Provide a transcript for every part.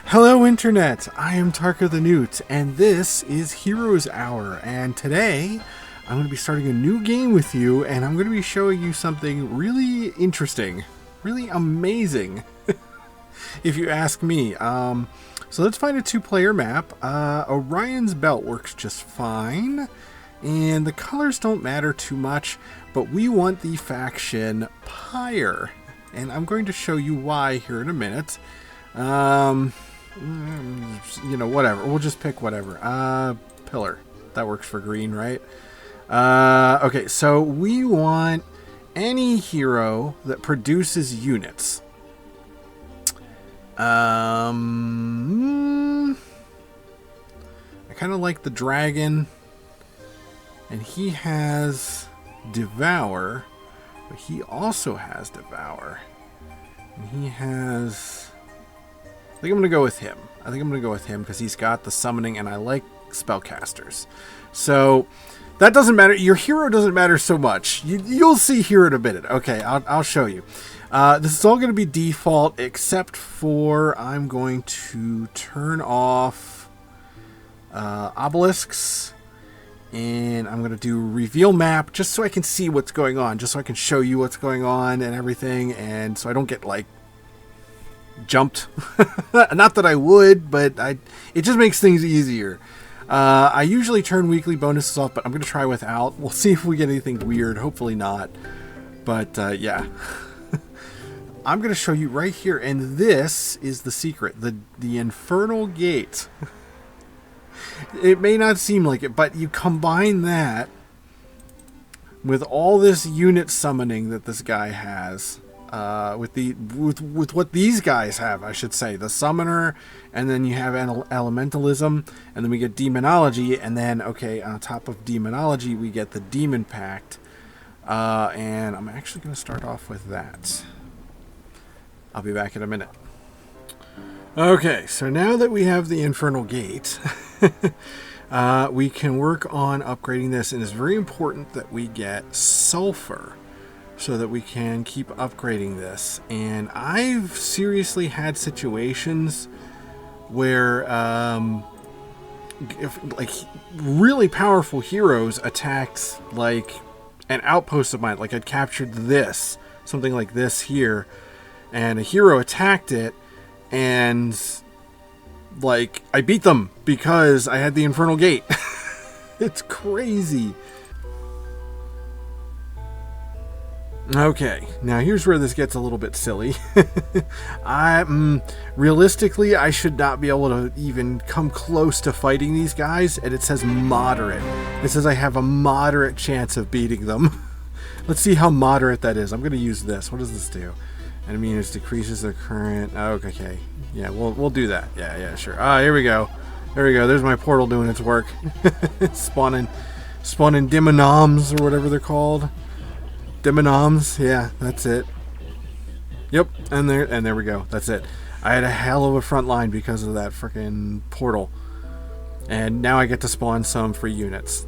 Hello Internet, I am Tarka the Newt, and this is Heroes Hour, and today I'm going to be starting a new game with you, and I'm going to be showing you something really interesting, really amazing, if you ask me. So let's find a two-player map. Orion's Belt works just fine, and the colors don't matter too much, but we want the faction Pyre, and I'm going to show you why here in a minute. You know, whatever. We'll just pick whatever. Pillar. That works for green, right? Okay, so we want any hero that produces units. I kind of like the dragon. And he has Devour. But he also has Devour. And he has... I think I'm going to go with him. I think I'm going to go with him because he's got the summoning and I like spellcasters. So that doesn't matter. Your hero doesn't matter so much. You'll see here in a minute. Okay, I'll show you. This is all going to be default except for I'm going to turn off obelisks. And I'm going to do reveal map just so I can see what's going on. Just so I can show you what's going on and everything. And so I don't get like jumped. Not that I would, but it just makes things easier. I usually turn weekly bonuses off, but I'm going to try without. We'll see if we get anything weird. Hopefully not. But yeah. I'm going to show you right here, and this is the secret. The Infernal Gate. It may not seem like it, but you combine that with all this unit summoning that this guy has. With what these guys have, I should say, the summoner, and then you have elementalism, and then we get demonology, and then okay, on top of demonology we get the demon pact, and I'm actually going to start off with that. I'll be back in a minute. Okay, so now that we have the Infernal Gate, we can work on upgrading this, and it's very important that we get sulfur so that we can keep upgrading this. And I've seriously had situations where if like really powerful heroes attacked like an outpost of mine, like I'd captured this, something like this here, and a hero attacked it, and like I beat them because I had the Infernal Gate. It's crazy. Okay, now here's where this gets a little bit silly. Realistically, I should not be able to even come close to fighting these guys, and it says moderate. It says I have a moderate chance of beating them. Let's see how moderate that is. I'm going to use this. What does this do? Enemy units decreases their current... Oh, okay. Yeah, we'll do that. Yeah, sure. Ah, here we go. There we go. There's my portal doing its work. spawning demonoms, or whatever they're called. Demonoms, yeah, that's it. Yep, and there we go. That's it. I had a hell of a front line because of that freaking portal. And now I get to spawn some free units.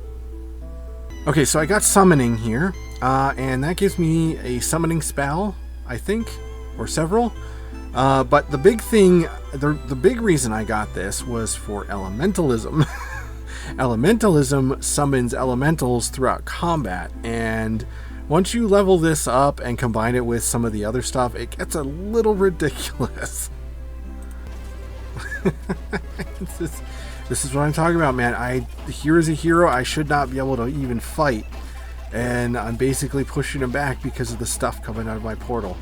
Okay, so I got summoning here. And that gives me a summoning spell, I think. Or several. But the big thing, the big reason I got this was for elementalism. Elementalism summons elementals throughout combat, and once you level this up and combine it with some of the other stuff, it gets a little ridiculous. This is what I'm talking about, man. Here's a hero I should not be able to even fight, and I'm basically pushing him back because of the stuff coming out of my portal.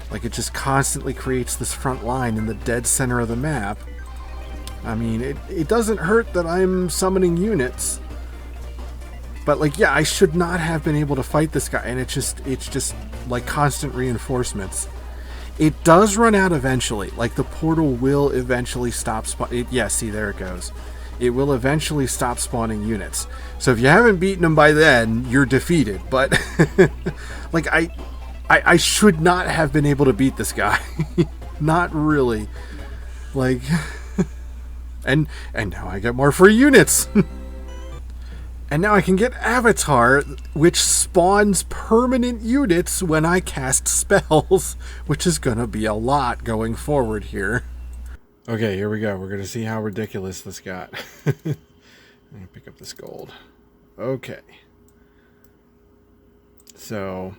Like, it just constantly creates this front line in the dead center of the map. I mean, it doesn't hurt that I'm summoning units. But, like, yeah, I should not have been able to fight this guy, and it's just like constant reinforcements. It does run out eventually. Like, the portal will eventually stop spawning. Yeah, see, there it goes. It will eventually stop spawning units. So if you haven't beaten them by then, you're defeated. But, like, I should not have been able to beat this guy. Not really. Like, and now I get more free units. And now I can get Avatar, which spawns permanent units when I cast spells, which is going to be a lot going forward here. Okay, here we go. We're going to see how ridiculous this got. I'm going to pick up this gold. Okay. So,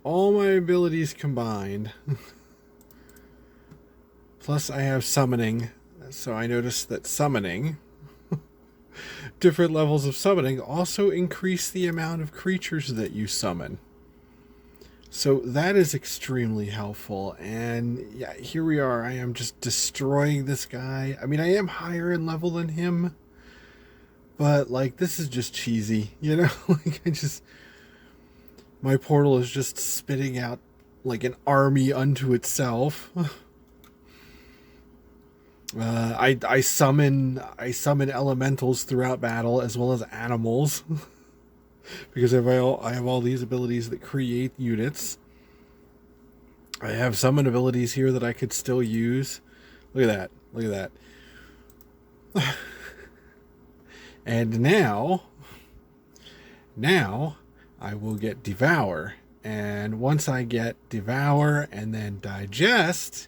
all my abilities combined, plus I have summoning, so I noticed that summoning, different levels of summoning, also increase the amount of creatures that you summon. So that is extremely helpful, and yeah, here we are. I am just destroying this guy. I mean, I am higher in level than him, but like, this is just cheesy, you know? Like, my portal is just spitting out like an army unto itself. I summon elementals throughout battle as well as animals. Because I have all these abilities that create units. I have summon abilities here that I could still use. Look at that. Look at that. And now I will get Devour. And once I get Devour and then Digest,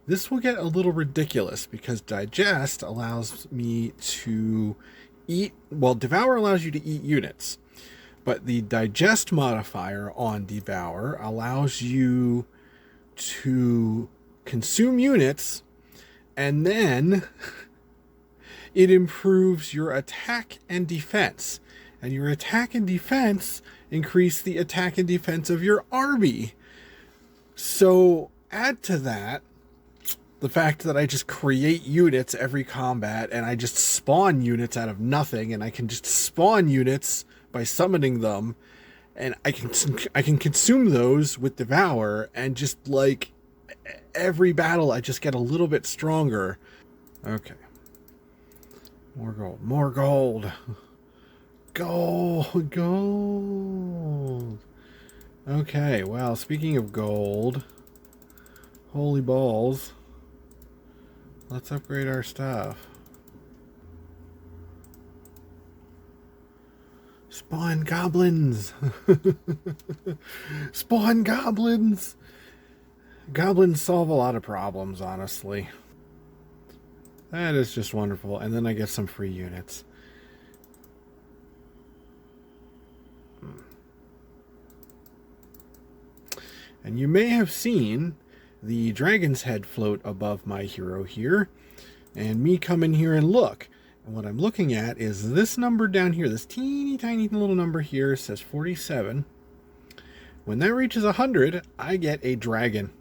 this will get a little ridiculous because Digest allows me to eat... Well, Devour allows you to eat units. But the Digest modifier on Devour allows you to consume units, and then it improves your attack and defense. And your attack and defense increase the attack and defense of your army. So add to that the fact that I just create units every combat, and I just spawn units out of nothing, and I can just spawn units by summoning them, and I can consume those with Devour, and just like every battle I just get a little bit stronger. Okay. More gold. More gold. Gold. Okay, well, speaking of gold, holy balls, let's upgrade our stuff. Spawn goblins! Spawn goblins! Goblins solve a lot of problems, honestly. That is just wonderful. And then I get some free units. And you may have seen the dragon's head float above my hero here. And me come in here and look. And what I'm looking at is this number down here. This teeny tiny little number here says 47. When that reaches 100, I get a dragon.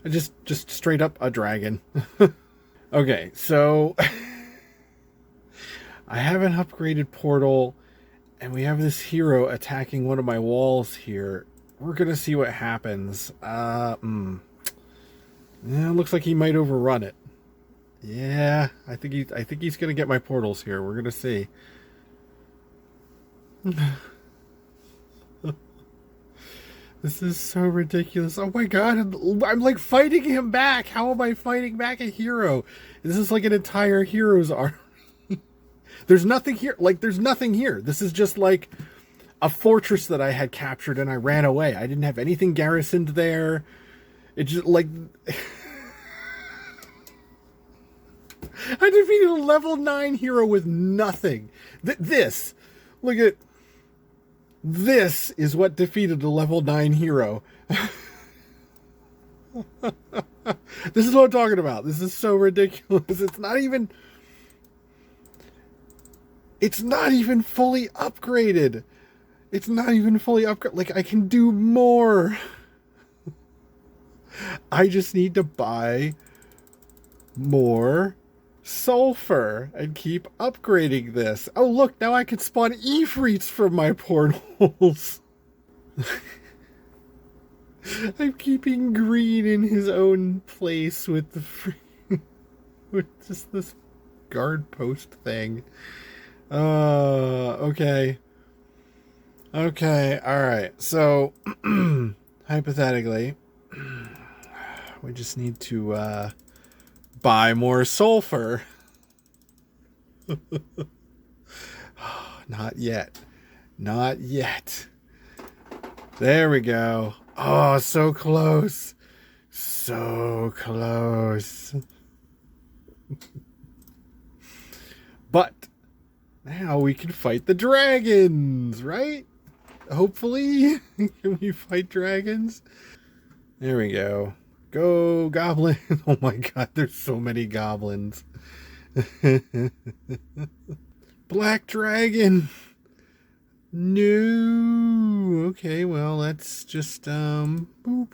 just straight up a dragon. Okay, so I have an upgraded portal, and we have this hero attacking one of my walls here. We're gonna see what happens. Yeah, looks like he might overrun it. Yeah, I think he's gonna get my portals here. We're gonna see. This is so ridiculous. Oh my god, I'm like fighting him back. How am I fighting back a hero? This is like an entire hero's army. There's nothing here. Like, there's nothing here. This is just like a fortress that I had captured and I ran away. I didn't have anything garrisoned there. It just like... I defeated a level 9 hero with nothing. This, look at... This is what defeated a level 9 hero. This is what I'm talking about. This is so ridiculous. It's not even fully upgraded. It's not even fully upgraded. Like, I can do more. I just need to buy more sulfur and keep upgrading this. Oh, look, now I can spawn Ifrits from my portals. I'm keeping Green in his own place with the with just this guard post thing. Okay. Okay, alright. So, hypothetically, we just need to, buy more sulfur. Not yet. Not yet. There we go. Oh, so close. So close. But now we can fight the dragons, right? Hopefully. Can we fight dragons? There we go. Go, goblin. Oh my god, there's so many goblins. Black dragon. No. Okay, well, let's just, boop.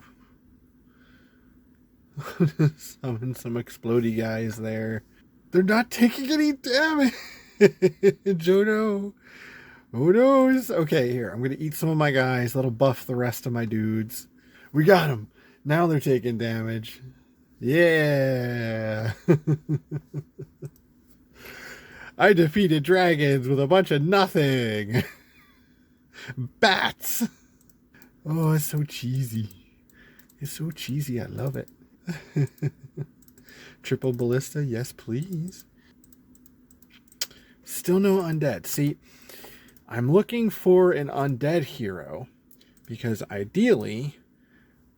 Summon some explodey guys there. They're not taking any damage. Jodo. Oh no. Okay, here. I'm going to eat some of my guys. That'll buff the rest of my dudes. We got them. Now they're taking damage. Yeah. I defeated dragons with a bunch of nothing. Bats. Oh, it's so cheesy. It's so cheesy. I love it. Triple ballista. Yes, please. Still no undead. See, I'm looking for an undead hero because ideally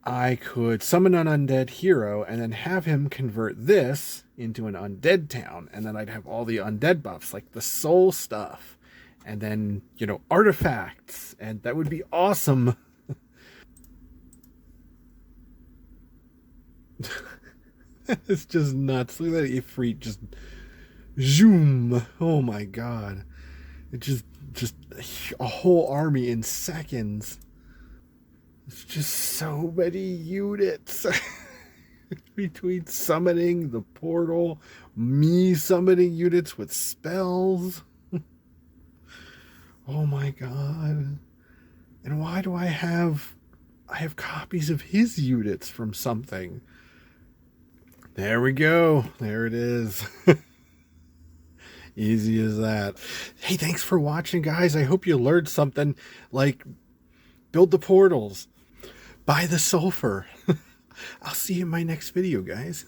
I could summon an undead hero and then have him convert this into an undead town, and then I'd have all the undead buffs, like the soul stuff, and then, you know, artifacts, and that would be awesome. It's just nuts. Look at that Ifrit just zoom. Oh my god. It just a whole army in seconds. It's just so many units. Between summoning the portal, me summoning units with spells. Oh my god. And why do I have copies of his units from something? There we go. There it is. Easy as that. Hey, thanks for watching, guys. I hope you learned something, like build the portals, buy the sulfur. I'll see you in my next video, guys.